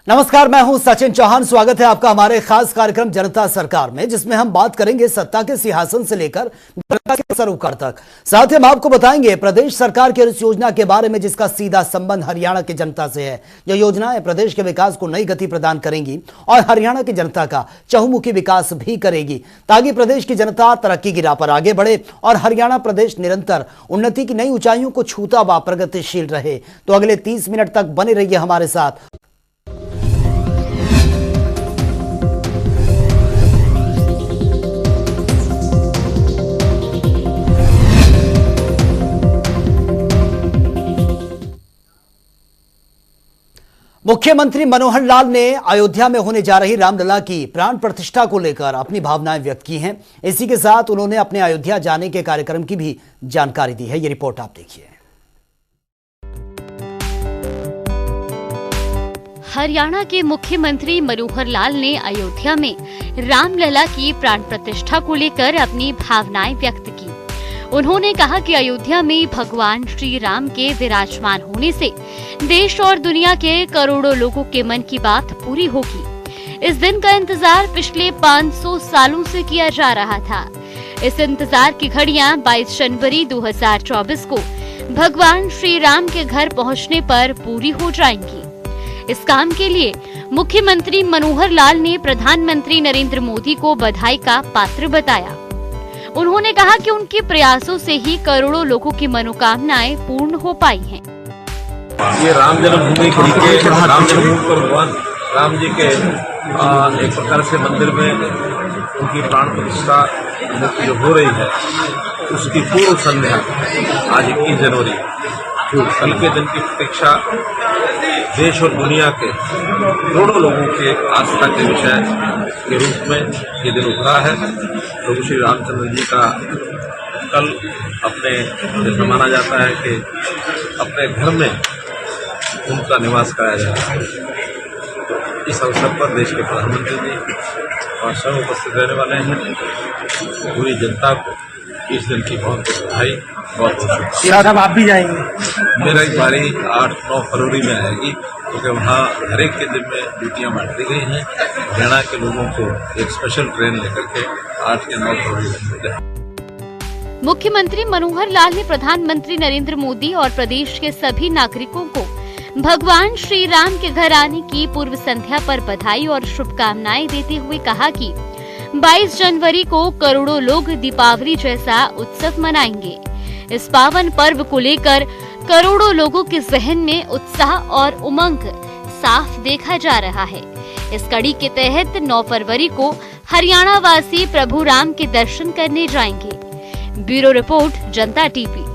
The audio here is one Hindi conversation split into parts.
नमस्कार, मैं हूं सचिन चौहान। स्वागत है आपका हमारे खास कार्यक्रम जनता सरकार में, जिसमें हम बात करेंगे सत्ता के सिंहासन से लेकर जनता के सरोकार तक। साथ ही हम आपको बताएंगे प्रदेश सरकार की उस योजना के बारे में जिसका सीधा संबंध हरियाणा की जनता से है। जो योजनाएं प्रदेश के विकास को नई गति प्रदान करेंगी और हरियाणा की जनता का चहुमुखी विकास भी करेगी, ताकि प्रदेश की जनता तरक्की की राह पर आगे बढ़े और हरियाणा प्रदेश निरंतर उन्नति की नई ऊंचाइयों को छूता व प्रगतिशील रहे। तो अगले 30 मिनट तक बने रहिए हमारे साथ। मुख्यमंत्री मनोहर लाल ने अयोध्या में होने जा रही रामलला की प्राण प्रतिष्ठा को लेकर अपनी भावनाएं व्यक्त की हैं। इसी के साथ उन्होंने अपने अयोध्या जाने के कार्यक्रम की भी जानकारी दी है। ये रिपोर्ट आप देखिए। हरियाणा के मुख्यमंत्री मनोहर लाल ने अयोध्या में रामलला की प्राण प्रतिष्ठा को लेकर अपनी भावनाएं व्यक्त की। उन्होंने कहा कि अयोध्या में भगवान श्री राम के विराजमान होने से देश और दुनिया के करोड़ों लोगों के मन की बात पूरी होगी। इस दिन का इंतजार पिछले 500 सालों से किया जा रहा था। इस इंतजार की घड़ियां 22 जनवरी 2024 को भगवान श्री राम के घर पहुंचने पर पूरी हो जाएंगी। इस काम के लिए मुख्यमंत्री मनोहर लाल ने प्रधानमंत्री नरेंद्र मोदी को बधाई का पात्र बताया। उन्होंने कहा कि उनके प्रयासों से ही करोड़ों लोगों की मनोकामनाएं पूर्ण हो पाई हैं। ये राम जन्मभूमि के राम जन्मभूमि पर भगवान राम जी के एक प्रकार से मंदिर में उनकी प्राण प्रतिष्ठा जो हो रही है, उसकी पूर्व संध्या आज 21 जनवरी कल के दिन की प्रतीक्षा देश और दुनिया के करोड़ों लोगों के आस्था के विषय के रूप में ये दिन उभरा है। प्रभु श्री रामचंद्र जी का कल अपने जैसा माना जाता है कि अपने घर में उनका निवास कराया जाता है। तो इस अवसर पर देश के प्रधानमंत्री जी और सब उपस्थित रहने वाले हैं। पूरी जनता को इस दिन की बहुत बहुत बधाई, बहुत बहुत शुभकामनाएं। आप भी जाएंगे? मेरा एक बारी 8-9 फरवरी में आएगी, क्योंकि वहाँ हर एक के दिन में ड्यूटियाँ बांट दी गई हैं। हरियाणा के लोगों को एक स्पेशल ट्रेन लेकर के 8 या 9 फरवरी को। मुख्यमंत्री मनोहर लाल ने प्रधानमंत्री नरेंद्र मोदी और प्रदेश के सभी नागरिकों को भगवान श्री राम के घर आने की पूर्व संध्या पर बधाई और शुभकामनाएं देते हुए कहा कि 22 जनवरी को करोड़ों लोग दीपावली जैसा उत्सव मनाएंगे। इस पावन पर्व को लेकर करोड़ों लोगों के जहन में उत्साह और उमंग साफ देखा जा रहा है। इस कड़ी के तहत 9 फरवरी को हरियाणा वासी प्रभु राम के दर्शन करने जाएंगे। ब्यूरो रिपोर्ट, जनता टीवी।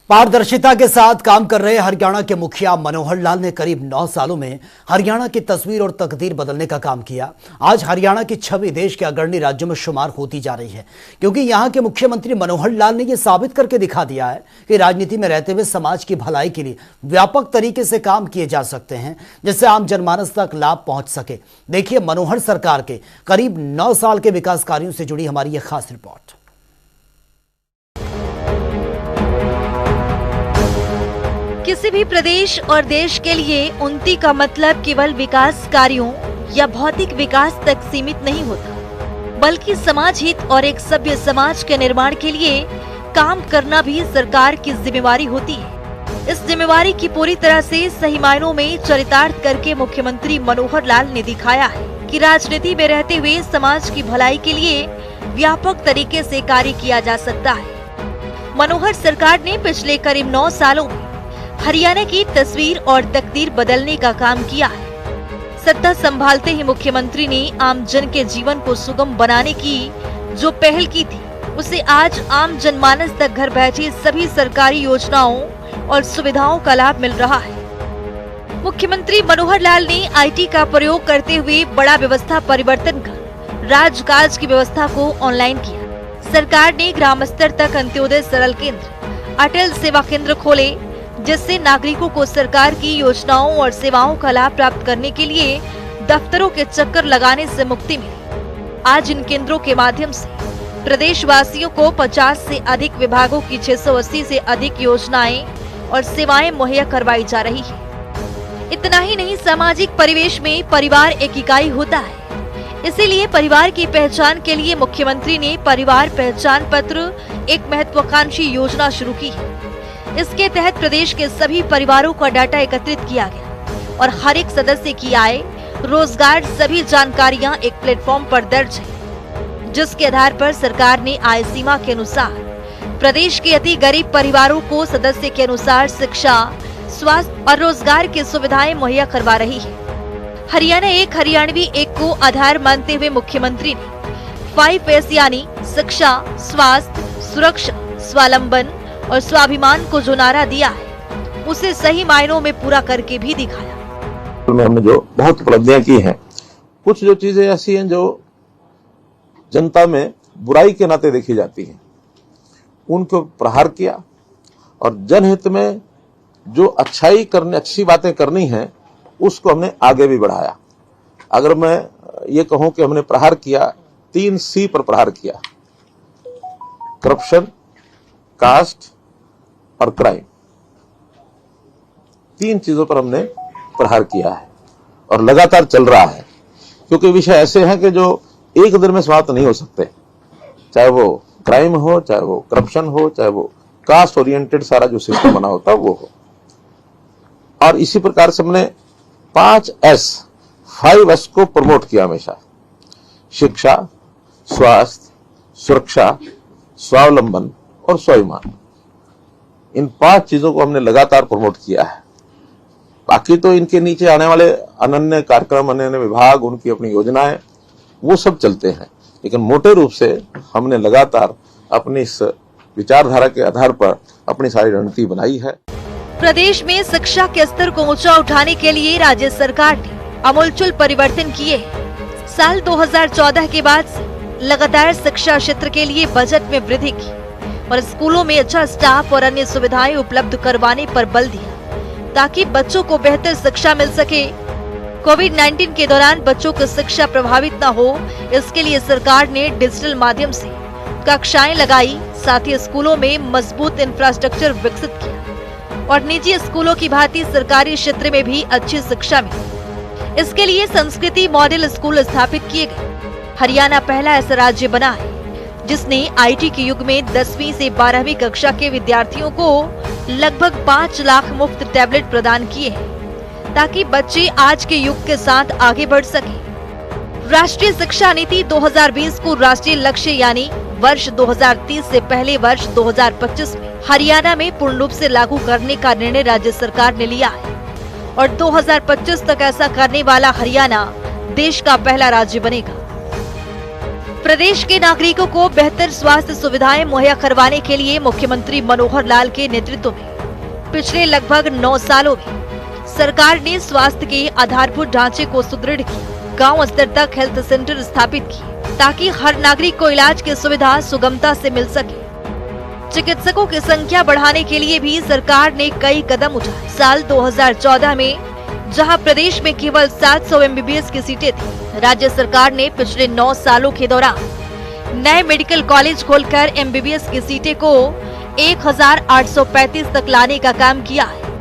पारदर्शिता के साथ काम कर रहे हरियाणा के मुखिया मनोहर लाल ने करीब 9 सालों में हरियाणा की तस्वीर और तकदीर बदलने का काम किया। आज हरियाणा की छवि देश के अग्रणी राज्यों में शुमार होती जा रही है, क्योंकि यहां के मुख्यमंत्री मनोहर लाल ने यह साबित करके दिखा दिया है कि राजनीति में रहते हुए समाज की भलाई के लिए व्यापक तरीके से काम किए जा सकते हैं, जिससे आम जनमानस तक लाभ पहुंच सके। देखिए मनोहर सरकार के करीब 9 साल के विकास कार्यों से जुड़ी हमारी यह खास रिपोर्ट। किसी भी प्रदेश और देश के लिए उन्नति का मतलब केवल विकास कार्यों या भौतिक विकास तक सीमित नहीं होता, बल्कि समाज हित और एक सभ्य समाज के निर्माण के लिए काम करना भी सरकार की जिम्मेवारी होती है। इस जिम्मेवारी की पूरी तरह से सही मायनों में चरितार्थ करके मुख्यमंत्री मनोहर लाल ने दिखाया है कि राजनीति में रहते हुए समाज की भलाई के लिए व्यापक तरीके से कार्य किया जा सकता है। मनोहर सरकार ने पिछले करीब 9 सालों में हरियाणा की तस्वीर और तकदीर बदलने का काम किया है। सत्ता संभालते ही मुख्यमंत्री ने आम जन के जीवन को सुगम बनाने की जो पहल की थी, उसे आज आम जनमानस तक घर बैठे सभी सरकारी योजनाओं और सुविधाओं का लाभ मिल रहा है। मुख्यमंत्री मनोहर लाल ने IT का प्रयोग करते हुए बड़ा व्यवस्था परिवर्तन कर राजकाज की व्यवस्था को ऑनलाइन किया। सरकार ने ग्राम स्तर तक अंत्योदय सरल केंद्र, अटल सेवा केंद्र खोले, जिससे नागरिकों को सरकार की योजनाओं और सेवाओं का लाभ प्राप्त करने के लिए दफ्तरों के चक्कर लगाने से मुक्ति मिली। आज इन केंद्रों के माध्यम से प्रदेशवासियों को 50 से अधिक विभागों की 680 से अधिक योजनाएं और सेवाएं मुहैया करवाई जा रही है। इतना ही नहीं, सामाजिक परिवेश में परिवार एक इकाई होता है। इसीलिए परिवार की पहचान के लिए मुख्यमंत्री ने परिवार पहचान पत्र एक महत्वाकांक्षी योजना शुरू की है। इसके तहत प्रदेश के सभी परिवारों का डाटा एकत्रित किया गया और हर एक सदस्य की आय, रोजगार, सभी जानकारियां एक प्लेटफॉर्म पर दर्ज है, जिसके आधार पर सरकार ने आय सीमा के अनुसार प्रदेश के अति गरीब परिवारों को सदस्य के अनुसार शिक्षा, स्वास्थ्य और रोजगार की सुविधाएं मुहैया करवा रही है। हरियाणा एक, हरियाणवी एक को आधार मानते हुए मुख्यमंत्री ने 5S यानी शिक्षा, स्वास्थ्य, सुरक्षा, स्वावलंबन और स्वाभिमान को जो नारा दिया है, उसे सही मायनों में पूरा करके भी दिखाया। हमने जो बहुत उपलब्धियां की हैं, कुछ जो चीजें ऐसी हैं जो जनता में बुराई के नाते देखी जाती हैं, उनको प्रहार किया और जनहित में जो अच्छी बातें करनी है उसको हमने आगे भी बढ़ाया। अगर मैं ये कहूं कि हमने प्रहार किया, 3C पर प्रहार किया, करप्शन, कास्ट और क्राइम, 3 चीजों पर हमने प्रहार किया है और लगातार चल रहा है, क्योंकि विषय ऐसे हैं कि जो एक दिन में समाप्त नहीं हो सकते। चाहे वो क्राइम हो, चाहे वो करप्शन हो, चाहे वो कास्ट ओरिएंटेड सारा जो सिस्टम बना होता है वो हो। और इसी प्रकार से हमने 5S को प्रमोट किया हमेशा। शिक्षा, स्वास्थ्य, सुरक्षा, स्वावलंबन और स्वाभिमान, इन 5 चीजों को हमने लगातार प्रमोट किया है। बाकी तो इनके नीचे आने वाले अनन्य कार्यक्रम, अनन्य विभाग, उनकी अपनी योजनाएं, वो सब चलते हैं, लेकिन मोटे रूप से हमने लगातार अपनी इस विचारधारा के आधार पर अपनी सारी रणनीति बनाई है। प्रदेश में शिक्षा के स्तर को ऊंचा उठाने के लिए राज्य सरकार ने आमूलचूल परिवर्तन किए हैं। साल 2014 के बाद से लगातार शिक्षा क्षेत्र के लिए बजट में वृद्धि की और स्कूलों में अच्छा स्टाफ और अन्य सुविधाएं उपलब्ध करवाने पर बल दिया, ताकि बच्चों को बेहतर शिक्षा मिल सके। कोविड-19 के दौरान बच्चों की शिक्षा प्रभावित न हो, इसके लिए सरकार ने डिजिटल माध्यम से कक्षाएं लगाई, साथ ही स्कूलों में मजबूत इंफ्रास्ट्रक्चर विकसित किया और निजी स्कूलों की भांति सरकारी क्षेत्र में भी अच्छी शिक्षा मिली। इसके लिए संस्कृति मॉडल स्कूल स्थापित किए गए। हरियाणा पहला ऐसा राज्य बना है जिसने IT के युग में 10वीं से 12वीं कक्षा के विद्यार्थियों को लगभग 5 लाख मुफ्त टैबलेट प्रदान किए हैं, ताकि बच्चे आज के युग के साथ आगे बढ़ सके। राष्ट्रीय शिक्षा नीति 2020 को राष्ट्रीय लक्ष्य यानी वर्ष 2030 से पहले वर्ष 2025 में हरियाणा में पूर्ण रूप से लागू करने का निर्णय राज्य सरकार ने लिया है और 2025 तक ऐसा करने वाला हरियाणा देश का पहला राज्य बनेगा। प्रदेश के नागरिकों को बेहतर स्वास्थ्य सुविधाएं मुहैया करवाने के लिए मुख्यमंत्री मनोहर लाल के नेतृत्व में पिछले लगभग 9 सालों में सरकार ने स्वास्थ्य के आधारभूत ढांचे को सुदृढ़ किया, गांव स्तर तक हेल्थ सेंटर स्थापित किए, ताकि हर नागरिक को इलाज की सुविधा सुगमता से मिल सके। चिकित्सकों की संख्या बढ़ाने के लिए भी सरकार ने कई कदम उठाए। साल 2014 में जहां प्रदेश में केवल 700 MBBS की सीटें थी, राज्य सरकार ने पिछले 9 सालों के दौरान नए मेडिकल कॉलेज खोलकर MBBS की सीटें को 1835 तक लाने का काम किया है।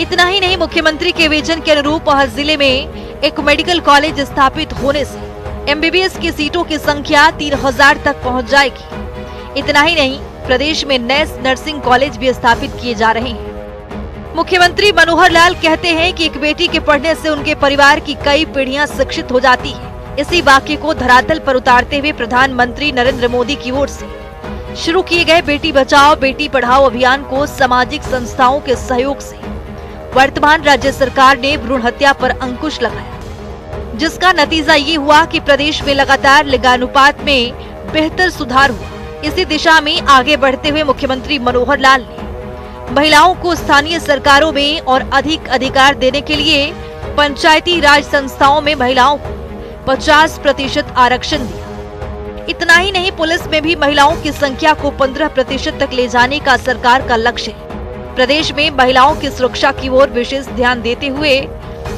इतना ही नहीं, मुख्यमंत्री के विजन के अनुरूप हर जिले में एक मेडिकल कॉलेज स्थापित होने से MBBS की सीटों की संख्या 3000 तक पहुंच जाएगी। इतना ही नहीं, प्रदेश में नए नर्सिंग कॉलेज भी स्थापित किए जा रहे हैं। मुख्यमंत्री मनोहर लाल कहते हैं कि एक बेटी के पढ़ने से उनके परिवार की कई पीढ़ियां शिक्षित हो जाती है। इसी वाक्य को धरातल पर उतारते हुए प्रधानमंत्री नरेंद्र मोदी की ओर से शुरू किए गए बेटी बचाओ बेटी पढ़ाओ अभियान को सामाजिक संस्थाओं के सहयोग से वर्तमान राज्य सरकार ने भ्रूण हत्या पर अंकुश लगाया, जिसका नतीजा ये हुआ कि प्रदेश में लगातार लिंगानुपात में बेहतर सुधार हुआ। इसी दिशा में आगे बढ़ते हुए मुख्यमंत्री मनोहर लाल ने महिलाओं को स्थानीय सरकारों में और अधिक अधिकार देने के लिए पंचायती राज संस्थाओं में महिलाओं को 50% आरक्षण दिया। इतना ही नहीं, पुलिस में भी महिलाओं की संख्या को 15% तक ले जाने का सरकार का लक्ष्य है। प्रदेश में महिलाओं की सुरक्षा की ओर विशेष ध्यान देते हुए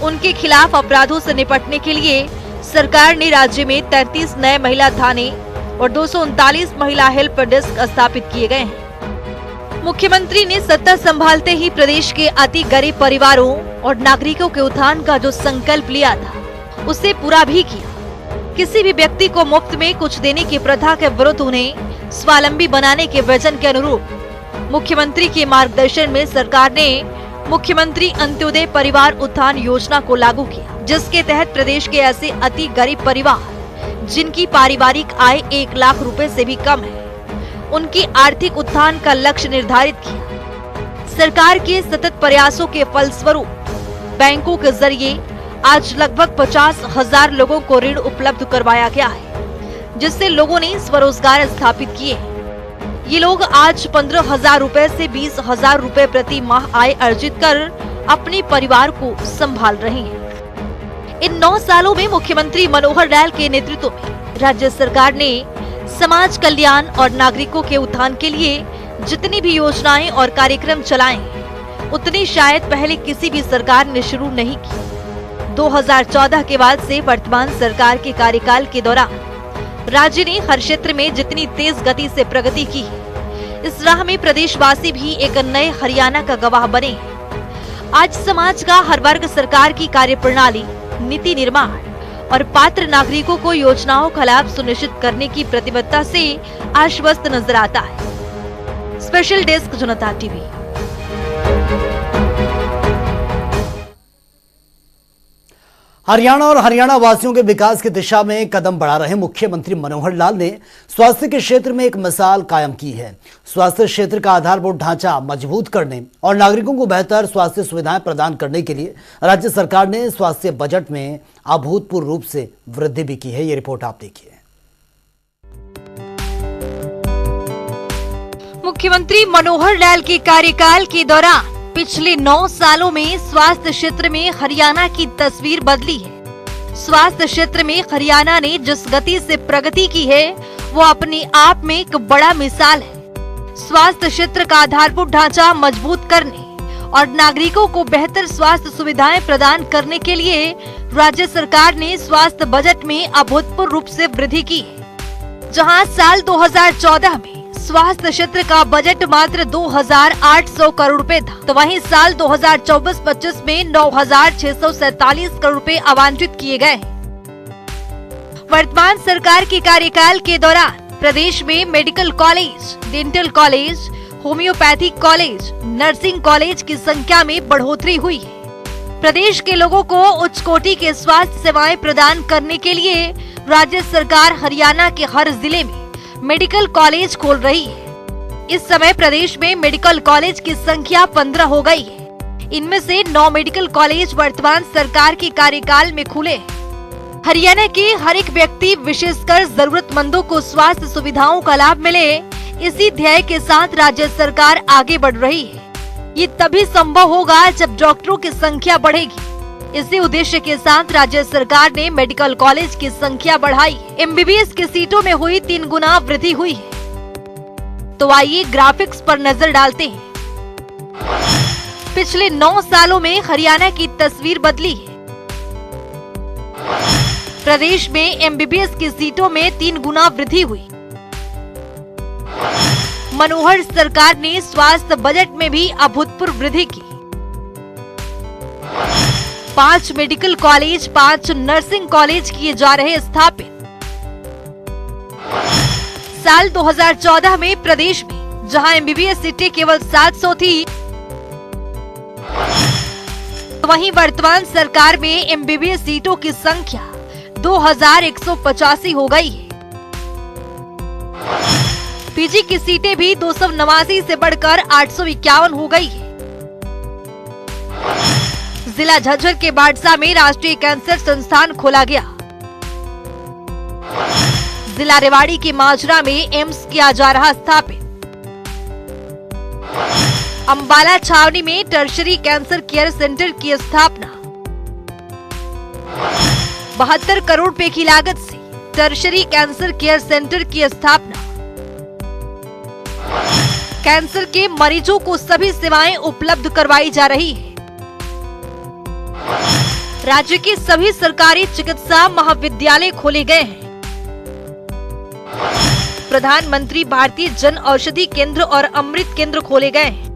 उनके खिलाफ अपराधों से निपटने के लिए सरकार ने राज्य में 33 नए महिला थाने और 239 महिला हेल्प डेस्क स्थापित किए गए हैं। मुख्यमंत्री ने सत्ता संभालते ही प्रदेश के अति गरीब परिवारों और नागरिकों के उत्थान का जो संकल्प लिया था उसे पूरा भी किया। किसी भी व्यक्ति को मुफ्त में कुछ देने की प्रथा के विरुद्ध उन्हें स्वावलंबी बनाने के विजन के अनुरूप मुख्यमंत्री के मार्गदर्शन में सरकार ने मुख्यमंत्री अंत्योदय परिवार उत्थान योजना को लागू किया, जिसके तहत प्रदेश के ऐसे अति गरीब परिवार जिनकी पारिवारिक आय 1 लाख रुपए से भी कम है, उनकी आर्थिक उत्थान का लक्ष्य निर्धारित किया। सरकार के सतत प्रयासों के फलस्वरूप बैंकों के जरिए आज लगभग 50,000 लोगों को ऋण उपलब्ध करवाया गया है, जिससे लोगों ने स्वरोजगार स्थापित किए। ये लोग आज 15,000 रुपए से 20,000 रुपए प्रति माह आय अर्जित कर अपने परिवार को संभाल रहे हैं। इन 9 सालों में मुख्यमंत्री मनोहर लाल के नेतृत्व में राज्य सरकार ने समाज कल्याण और नागरिकों के उत्थान के लिए जितनी भी योजनाएं और कार्यक्रम चलाए उतनी शायद पहले किसी भी सरकार ने शुरू नहीं की। 2014 के बाद से वर्तमान सरकार के कार्यकाल के दौरान राज्य ने हर क्षेत्र में जितनी तेज गति से प्रगति की है, इस राह में प्रदेशवासी भी एक नए हरियाणा का गवाह बने। आज समाज का हर वर्ग सरकार की कार्यप्रणाली, नीति निर्माण और पात्र नागरिकों को योजनाओं का लाभ सुनिश्चित करने की प्रतिबद्धता से आश्वस्त नजर आता है। स्पेशल डेस्क जनता टीवी। हरियाणा और हरियाणा वासियों के विकास की दिशा में कदम बढ़ा रहे मुख्यमंत्री मनोहर लाल ने स्वास्थ्य के क्षेत्र में एक मिसाल कायम की है। स्वास्थ्य क्षेत्र का आधारभूत ढांचा मजबूत करने और नागरिकों को बेहतर स्वास्थ्य सुविधाएं प्रदान करने के लिए राज्य सरकार ने स्वास्थ्य बजट में अभूतपूर्व रूप से वृद्धि भी की है। ये रिपोर्ट आप देखिए। मुख्यमंत्री मनोहर लाल के कार्यकाल के दौरान पिछले 9 सालों में स्वास्थ्य क्षेत्र में हरियाणा की तस्वीर बदली है। स्वास्थ्य क्षेत्र में हरियाणा ने जिस गति से प्रगति की है वो अपने आप में एक बड़ा मिसाल है। स्वास्थ्य क्षेत्र का आधारभूत ढांचा मजबूत करने और नागरिकों को बेहतर स्वास्थ्य सुविधाएं प्रदान करने के लिए राज्य सरकार ने स्वास्थ्य बजट में अभूतपूर्व रूप से वृद्धि की है। जहां साल 2014 में स्वास्थ्य क्षेत्र का बजट मात्र 2,800 करोड़ रुपए था, तो वहीं साल 2024-25 में 9,647 करोड़ रुपए आवंटित किए गए। वर्तमान सरकार के कार्यकाल के दौरान प्रदेश में medical college, dental college, homeopathic college, nursing college की संख्या में बढ़ोतरी हुई है। प्रदेश के लोगों को उच्च कोटि के स्वास्थ्य सेवाएं प्रदान करने के लिए राज्य सरकार हरियाणा के हर जिले में मेडिकल कॉलेज खोल रही है। इस समय प्रदेश में मेडिकल कॉलेज की संख्या 15 हो गई है। इनमें से 9 मेडिकल कॉलेज वर्तमान सरकार के कार्यकाल में खुले। हरियाणा के हर एक व्यक्ति, विशेषकर जरूरतमंदों को स्वास्थ्य सुविधाओं का लाभ मिले, इसी ध्येय के साथ राज्य सरकार आगे बढ़ रही है। ये तभी संभव होगा जब डॉक्टरों की संख्या बढ़ेगी। इसी उद्देश्य के साथ राज्य सरकार ने मेडिकल कॉलेज की संख्या बढ़ाई। एमबीबीएस की सीटों में हुई 3 गुना वृद्धि हुई है। तो आइए ग्राफिक्स पर नजर डालते हैं। पिछले 9 सालों में हरियाणा की तस्वीर बदली है। प्रदेश में एमबीबीएस की सीटों में 3 गुना वृद्धि हुई। मनोहर सरकार ने स्वास्थ्य बजट में भी अभूतपूर्व वृद्धि की। 5 मेडिकल कॉलेज, 5 नर्सिंग कॉलेज किए जा रहे स्थापित। साल 2014 में प्रदेश में जहां एमबीबीएस सीटें केवल 700 थी, वहीं वर्तमान सरकार में एमबीबीएस सीटों की संख्या 2,185 हो गई है। पीजी की सीटें भी 289 से बढ़कर 851 हो गई है। जिला झज्जर के बाड़सा में राष्ट्रीय कैंसर संस्थान खोला गया। जिला रेवाड़ी के माजरा में एम्स किया जा रहा स्थापित। अंबाला छावनी में टर्शरी कैंसर केयर सेंटर की स्थापना। 72 करोड़ रुपए की लागत से टर्शरी कैंसर केयर सेंटर की स्थापना। कैंसर के मरीजों को सभी सेवाएं उपलब्ध करवाई जा रही है। राज्य के सभी सरकारी चिकित्सा महाविद्यालय खोले गए हैं। प्रधानमंत्री भारतीय जन औषधि केंद्र और अमृत केंद्र खोले गए हैं।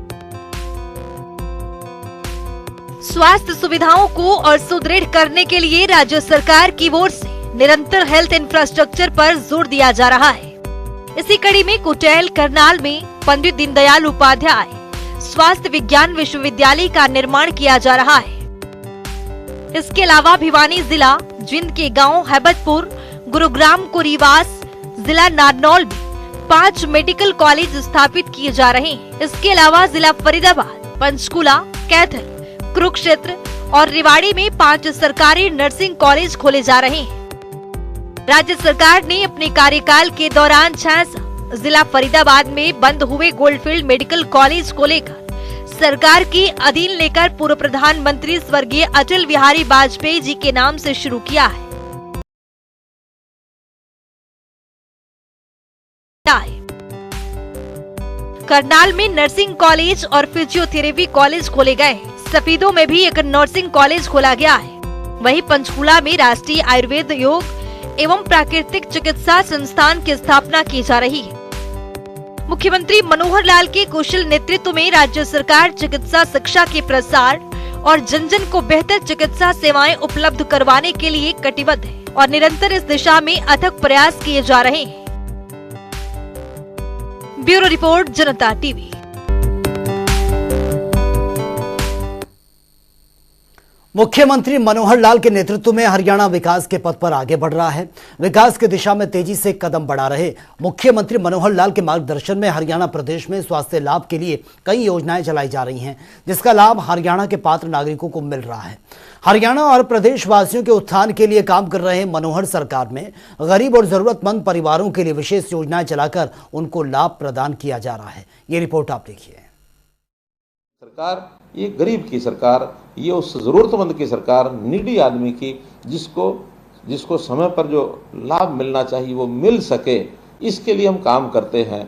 स्वास्थ्य सुविधाओं को और सुदृढ़ करने के लिए राज्य सरकार की ओर से निरंतर हेल्थ इंफ्रास्ट्रक्चर पर जोर दिया जा रहा है। इसी कड़ी में कुटेल करनाल में पंडित दीनदयाल उपाध्याय स्वास्थ्य विज्ञान विश्वविद्यालय का निर्माण किया जा रहा है। इसके अलावा भिवानी जिला जिंद के गांव हैबतपुर, गुरुग्राम को रीवास, जिला नारनौल में 5 मेडिकल कॉलेज स्थापित किए जा रहे हैं। इसके अलावा जिला फरीदाबाद, पंचकुला, कैथल, कुरुक्षेत्र और रेवाड़ी में 5 सरकारी नर्सिंग कॉलेज खोले जा रहे हैं। राज्य सरकार ने अपने कार्यकाल के दौरान 6 जिला फरीदाबाद में बंद हुए गोल्डफील्ड मेडिकल कॉलेज को लेकर सरकार की अधीन लेकर पूर्व प्रधानमंत्री स्वर्गीय अटल बिहारी वाजपेयी जी के नाम से शुरू किया है। करनाल में नर्सिंग कॉलेज और फिजियोथेरेपी कॉलेज खोले गए। सफीदों में भी एक नर्सिंग कॉलेज खोला गया है। वहीं पंचकुला में राष्ट्रीय आयुर्वेद योग एवं प्राकृतिक चिकित्सा संस्थान की स्थापना की जा रही है। मुख्यमंत्री मनोहर लाल के कुशल नेतृत्व में राज्य सरकार चिकित्सा शिक्षा के प्रसार और जन जन को बेहतर चिकित्सा सेवाएं उपलब्ध करवाने के लिए कटिबद्ध है और निरंतर इस दिशा में अथक प्रयास किए जा रहे हैं। ब्यूरो रिपोर्ट, जनता टीवी। मुख्यमंत्री मनोहर लाल के नेतृत्व में हरियाणा विकास के पथ पर आगे बढ़ रहा है। विकास की दिशा में तेजी से कदम बढ़ा रहे मुख्यमंत्री मनोहर लाल के मार्गदर्शन में हरियाणा प्रदेश में स्वास्थ्य लाभ के लिए कई योजनाएं चलाई जा रही हैं, जिसका लाभ हरियाणा के पात्र नागरिकों को मिल रहा है। हरियाणा और प्रदेश वासियों के उत्थान के लिए काम कर रहे मनोहर सरकार में गरीब और जरूरतमंद परिवारों के लिए विशेष योजनाएं चलाकर उनको लाभ प्रदान किया जा रहा है। ये रिपोर्ट आप देखिए। सरकार ये गरीब की सरकार, ये उस जरूरतमंद की सरकार, नीडी आदमी की, जिसको समय पर जो लाभ मिलना चाहिए वो मिल सके, इसके लिए हम काम करते हैं।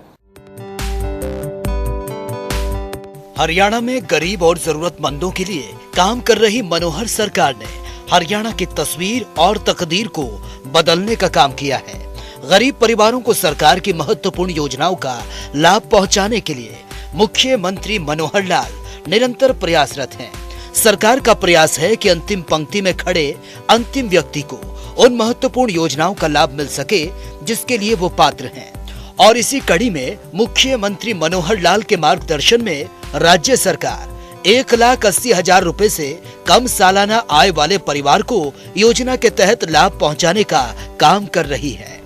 हरियाणा में गरीब और जरूरतमंदों के लिए काम कर रही मनोहर सरकार ने हरियाणा की तस्वीर और तकदीर को बदलने का काम किया है। गरीब परिवारों को सरकार की महत्वपूर्ण योजनाओं का लाभ पहुंचाने के लिए मुख्यमंत्री मनोहर लाल निरंतर प्रयासरत हैं। सरकार का प्रयास है कि अंतिम पंक्ति में खड़े अंतिम व्यक्ति को उन महत्वपूर्ण योजनाओं का लाभ मिल सके जिसके लिए वो पात्र हैं। और इसी कड़ी में मुख्यमंत्री मनोहर लाल के मार्गदर्शन में राज्य सरकार 1,80,000 रुपए से कम सालाना आय वाले परिवार को योजना के तहत लाभ पहुंचाने का काम कर रही है।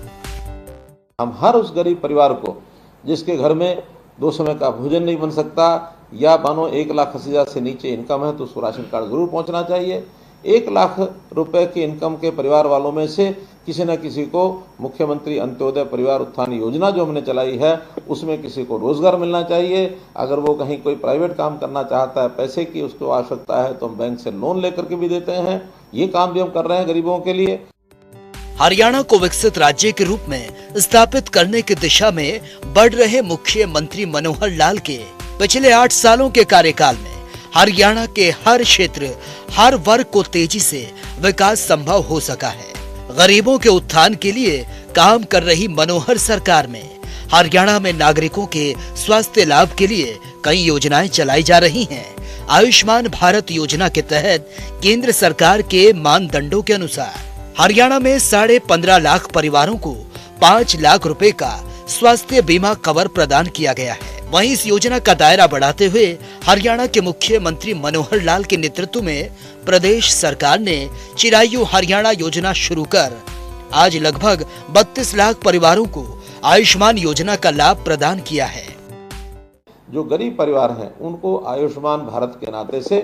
हम हर उस गरीब परिवार को जिसके घर में 2 समय का भोजन नहीं बन सकता या मानो 1,80,000 से नीचे इनकम है तो उसको राशन कार्ड जरूर पहुंचना चाहिए। 1 लाख रुपए की इनकम के परिवार वालों में से किसी न किसी को मुख्यमंत्री अंत्योदय परिवार उत्थान योजना जो हमने चलाई है उसमें किसी को रोजगार मिलना चाहिए। अगर वो कहीं कोई प्राइवेट काम करना चाहता है, पैसे की उसको आवश्यकता है, तो हम बैंक से लोन लेकर के भी देते हैं। ये काम भी हम कर रहे हैं गरीबों के लिए। हरियाणा को विकसित राज्य के रूप में स्थापित करने की दिशा में बढ़ रहे मुख्यमंत्री मनोहर लाल के पिछले 8 सालों के कार्यकाल में हरियाणा के हर क्षेत्र, हर वर्ग को तेजी से विकास संभव हो सका है। गरीबों के उत्थान के लिए काम कर रही मनोहर सरकार में हरियाणा में नागरिकों के स्वास्थ्य लाभ के लिए कई योजनाएं चलाई जा रही हैं। आयुष्मान भारत योजना के तहत केंद्र सरकार के मानदंडों के अनुसार हरियाणा में 15.5 लाख परिवारों को 5 लाख रुपए का स्वास्थ्य बीमा कवर प्रदान किया गया है। वहीं इस योजना का दायरा बढ़ाते हुए हरियाणा के मुख्यमंत्री मनोहर लाल के नेतृत्व में प्रदेश सरकार ने चिरायु हरियाणा योजना शुरू कर आज लगभग 32 लाख परिवारों को आयुष्मान योजना का लाभ प्रदान किया है। जो गरीब परिवार हैं उनको आयुष्मान भारत के नाते से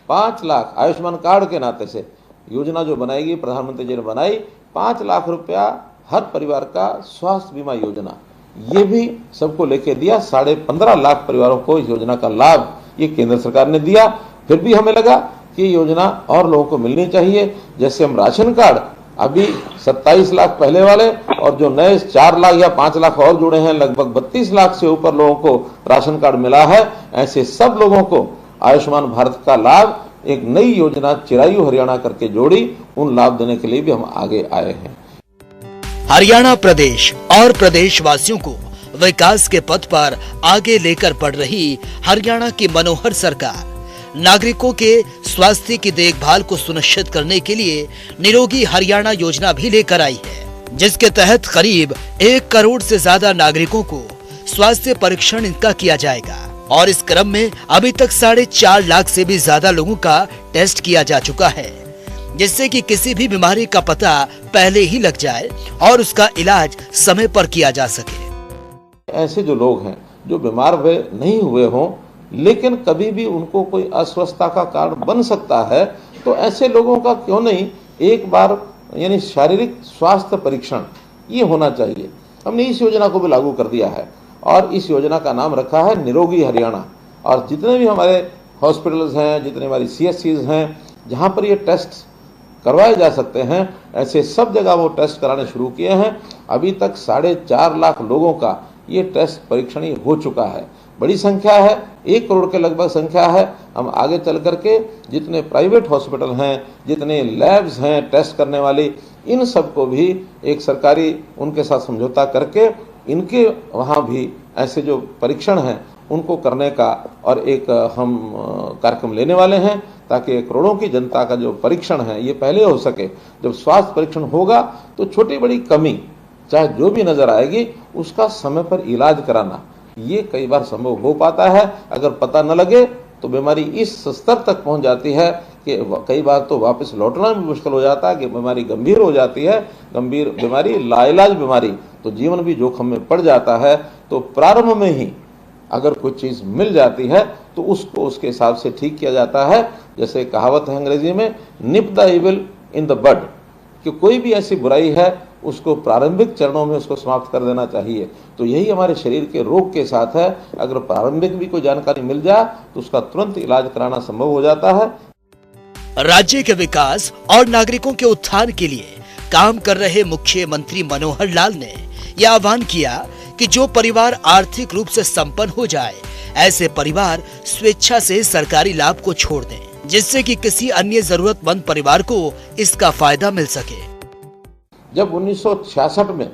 5 लाख, आयुष्मान कार्ड के नाते से योजना जो बनाएगी प्रधानमंत्री जी ने बनाई, 5 लाख रुपया हर परिवार का स्वास्थ्य बीमा योजना, ये भी सबको लेके दिया। 15.5 लाख परिवारों को इस योजना का लाभ ये केंद्र सरकार ने दिया। फिर भी हमें लगा कि योजना और लोगों को मिलनी चाहिए। जैसे हम राशन कार्ड अभी 27 लाख पहले वाले और जो नए 4 लाख या 5 लाख और जुड़े हैं, लगभग 32 लाख से ऊपर लोगों को राशन कार्ड मिला है। ऐसे सब लोगों को आयुष्मान भारत का लाभ एक नई योजना चिरायु हरियाणा करके जोड़ी, उन लाभ देने के लिए भी हम आगे आए हैं। हरियाणा प्रदेश और प्रदेशवासियों को विकास के पथ पर आगे लेकर बढ़ रही हरियाणा की मनोहर सरकार नागरिकों के स्वास्थ्य की देखभाल को सुनिश्चित करने के लिए निरोगी हरियाणा योजना भी लेकर आई है, जिसके तहत करीब 1 करोड़ से ज्यादा नागरिकों को स्वास्थ्य परीक्षण इनका किया जाएगा और इस क्रम में अभी तक 4.5 लाख से भी ज्यादा लोगों का टेस्ट किया जा चुका है, जिससे कि किसी भी बीमारी का पता पहले ही लग जाए और उसका इलाज समय पर किया जा सके। ऐसे जो लोग हैं जो बीमार हुए नहीं हुए हों लेकिन कभी भी उनको कोई अस्वस्थता का कारण बन सकता है, तो ऐसे लोगों का क्यों नहीं एक बार यानी शारीरिक स्वास्थ्य परीक्षण ये होना चाहिए। हमने इस योजना को भी लागू कर दिया है और इस योजना का नाम रखा है निरोगी हरियाणा। और जितने भी हमारे हॉस्पिटल्स हैं, जितने हमारी CSCs हैं जहाँ पर ये टेस्ट करवाए जा सकते हैं, ऐसे सब जगह वो टेस्ट कराने शुरू किए हैं। अभी तक 4.5 लाख लोगों का ये टेस्ट परीक्षण हो चुका है। बड़ी संख्या है, 1 करोड़ के लगभग संख्या है। हम आगे चल करके जितने प्राइवेट हॉस्पिटल हैं, जितने लैब्स हैं टेस्ट करने वाली, इन सबको भी एक सरकारी उनके साथ समझौता करके इनके वहाँ भी ऐसे जो परीक्षण हैं उनको करने का और एक हम कार्यक्रम लेने वाले हैं, ताकि करोड़ों की जनता का जो परीक्षण है ये पहले हो सके। जब स्वास्थ्य परीक्षण होगा तो छोटी बड़ी कमी चाहे जो भी नजर आएगी उसका समय पर इलाज कराना ये कई बार संभव हो पाता है। अगर पता न लगे तो बीमारी इस स्तर तक पहुंच जाती है कि कई बार तो वापस लौटना भी मुश्किल हो जाता है कि बीमारी गंभीर हो जाती है। गंभीर बीमारी, लाइलाज बीमारी, तो जीवन भी जोखिम में पड़ जाता है। तो प्रारंभ में ही अगर कोई चीज मिल जाती है तो उसको उसके हिसाब से ठीक किया जाता है। जैसे कहावत है अंग्रेजी में, nip the evil in the bud, कि कोई भी ऐसी बुराई है उसको प्रारंभिक चरणों में उसको समाप्त कर देना चाहिए। तो यही हमारे शरीर के रोग के साथ है। अगर प्रारंभिक भी कोई जानकारी मिल जाए तो उसका तुरंत इलाज कराना संभव हो जाता है। राज्य के विकास और नागरिकों के उत्थान के लिए काम कर रहे मुख्यमंत्री मनोहर लाल ने यह आह्वान किया कि जो परिवार आर्थिक रूप से संपन्न हो जाए, ऐसे परिवार स्वेच्छा से सरकारी लाभ को छोड़ दें, जिससे कि किसी अन्य जरूरतमंद परिवार को इसका फायदा मिल सके। जब 1966 में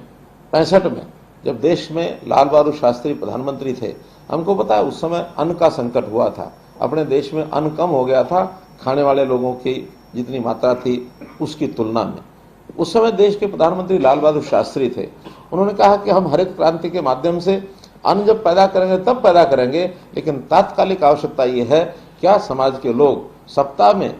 65 में जब देश में लाल बहादुर शास्त्री प्रधानमंत्री थे, हमको पता है उस समय अन्न का संकट हुआ था। अपने देश में अन्न कम हो गया था, खाने वाले लोगों की जितनी मात्रा थी उसकी तुलना में। उस समय देश के प्रधानमंत्री लाल बहादुर शास्त्री थे। उन्होंने कहा कि हम हरित क्रांति के माध्यम से अन्न जब पैदा करेंगे तब पैदा करेंगे, लेकिन तात्कालिक आवश्यकता ये है क्या समाज के लोग सप्ताह में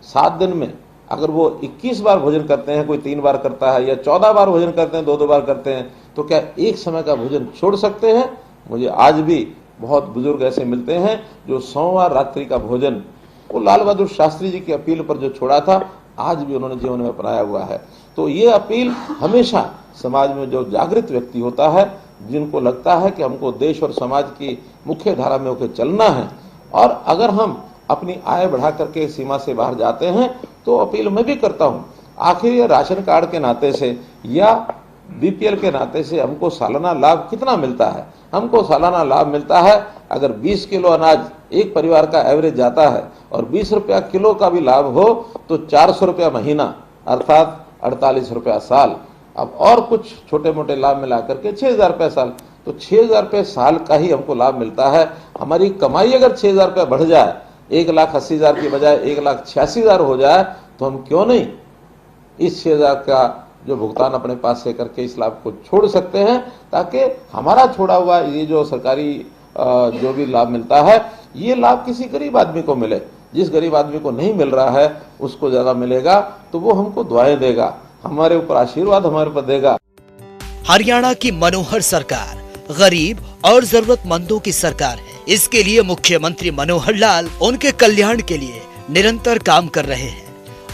7 दिन में अगर वो 21 बार भोजन करते हैं, कोई 3 बार करता है, या 14 बार भोजन करते हैं, 2-2 बार करते हैं, तो क्या एक समय का भोजन छोड़ सकते हैं? मुझे आज भी बहुत बुजुर्ग ऐसे मिलते हैं जो सोमवार रात्रि का भोजन वो लाल बहादुर शास्त्री जी की अपील पर जो छोड़ा था, आज भी उन्होंने जीवन में अपनाया हुआ है। तो ये अपील हमेशा समाज में जो जागृत व्यक्ति होता है, जिनको लगता है कि हमको देश और समाज की मुख्य धारा में होकर चलना है, और अगर हम अपनी आय बढ़ा करके सीमा से बाहर जाते हैं तो अपील मैं भी करता हूं, आखिर ये राशन कार्ड के नाते से या BPL के नाते से हमको सालाना लाभ कितना मिलता है? हमको सालाना लाभ मिलता है, अगर 20 किलो अनाज एक परिवार का एवरेज जाता है और 20 रुपया किलो का भी लाभ हो तो 400 रुपया महीना, अर्थात 48 रुपया साल। अब और कुछ छोटे मोटे लाभ मिला करके 6,000 रुपया साल, तो 6,000 रुपये साल का ही हमको लाभ मिलता है। हमारी कमाई अगर 6,000 रुपया बढ़ जाए, 1,80,000 की बजाय 1,86,000 हो जाए, तो हम क्यों नहीं इस 6,000 का जो भुगतान अपने पास से करके इस लाभ को छोड़ सकते हैं, ताकि हमारा छोड़ा हुआ ये जो सरकारी जो भी लाभ मिलता है ये लाभ किसी गरीब आदमी को मिले। जिस गरीब आदमी को नहीं मिल रहा है उसको ज्यादा मिलेगा तो वो हमको दुआएं देगा, हमारे ऊपर आशीर्वाद हमारे ऊपर देगा। हरियाणा की मनोहर सरकार गरीब और जरूरतमंदों की सरकार है। इसके लिए मुख्यमंत्री मनोहर लाल उनके कल्याण के लिए निरंतर काम कर रहे हैं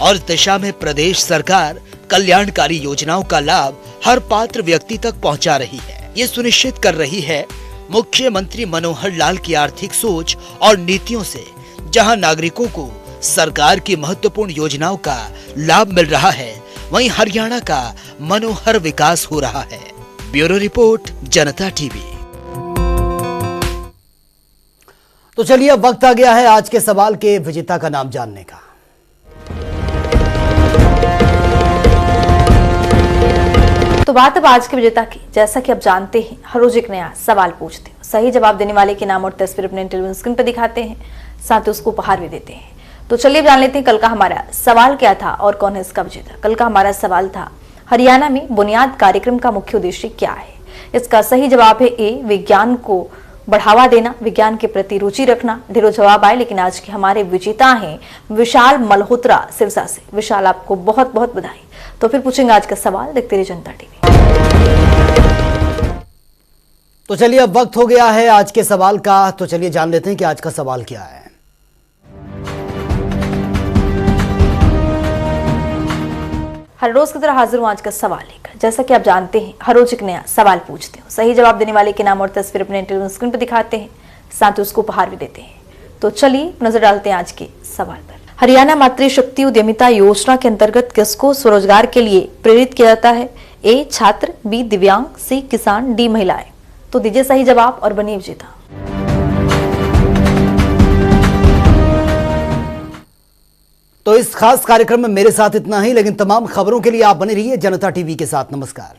और इस दिशा में प्रदेश सरकार कल्याणकारी योजनाओं का लाभ हर पात्र व्यक्ति तक पहुंचा रही है। ये सुनिश्चित कर रही है मुख्यमंत्री मनोहर लाल की आर्थिक सोच और नीतियों से जहां नागरिकों को सरकार की महत्वपूर्ण योजनाओं का लाभ मिल रहा है, वहीं हरियाणा का मनोहर विकास हो रहा है। ब्यूरो रिपोर्ट, जनता टीवी। तो चलिए अब वक्त आ गया है आज के सवाल के विजेता का नाम जानने का। तो तो बात अब आज के विजेता की। जैसा कि आप जानते हैं, हर रोज एक नया सवाल पूछते हैं, सही जवाब देने वाले के नाम और तस्वीर अपने टेलीविजन स्क्रीन पर दिखाते हैं, साथ ही उसको उपहार भी देते हैं। तो चलिए जान लेते हैं कल का हमारा सवाल क्या था और कौन है इसका विजेता। कल का हमारा सवाल था, हरियाणा में बुनियाद कार्यक्रम का मुख्य उद्देश्य क्या है। इसका सही जवाब है ए, विज्ञान को बढ़ावा देना, विज्ञान के प्रति रुचि रखना। ढेरों जवाब आए, लेकिन आज के हमारे विजेता हैं विशाल मल्होत्रा सिरसा से। विशाल, आपको बहुत बहुत बधाई। तो फिर पूछेंगे आज का सवाल, देखते रहिए जनता टीवी। तो चलिए अब वक्त हो गया है आज के सवाल का। तो चलिए जान लेते हैं कि आज का सवाल क्या है। हर रोज की तरह हाजिर हूं आज का सवाल लेकर। जैसा कि आप जानते हैं, हर रोज एक नया सवाल पूछते हैं, सही जवाब देने वाले के नाम और तस्वीर अपने टेलीविजन स्क्रीन पर दिखाते हैं, साथ ही उसको उपहार भी देते हैं। तो चलिए नजर डालते हैं आज के सवाल पर। हरियाणा मातृशक्ति उद्यमिता योजना के अंतर्गत किसको स्वरोजगार के लिए प्रेरित किया जाता है। ए, छात्र, बी, दिव्यांग, सी, किसान, डी, महिलाएं। तो दीजिए सही जवाब और बनिए विजेता। तो इस खास कार्यक्रम में मेरे साथ इतना ही, लेकिन तमाम खबरों के लिए आप बने रहिए जनता टीवी के साथ। नमस्कार।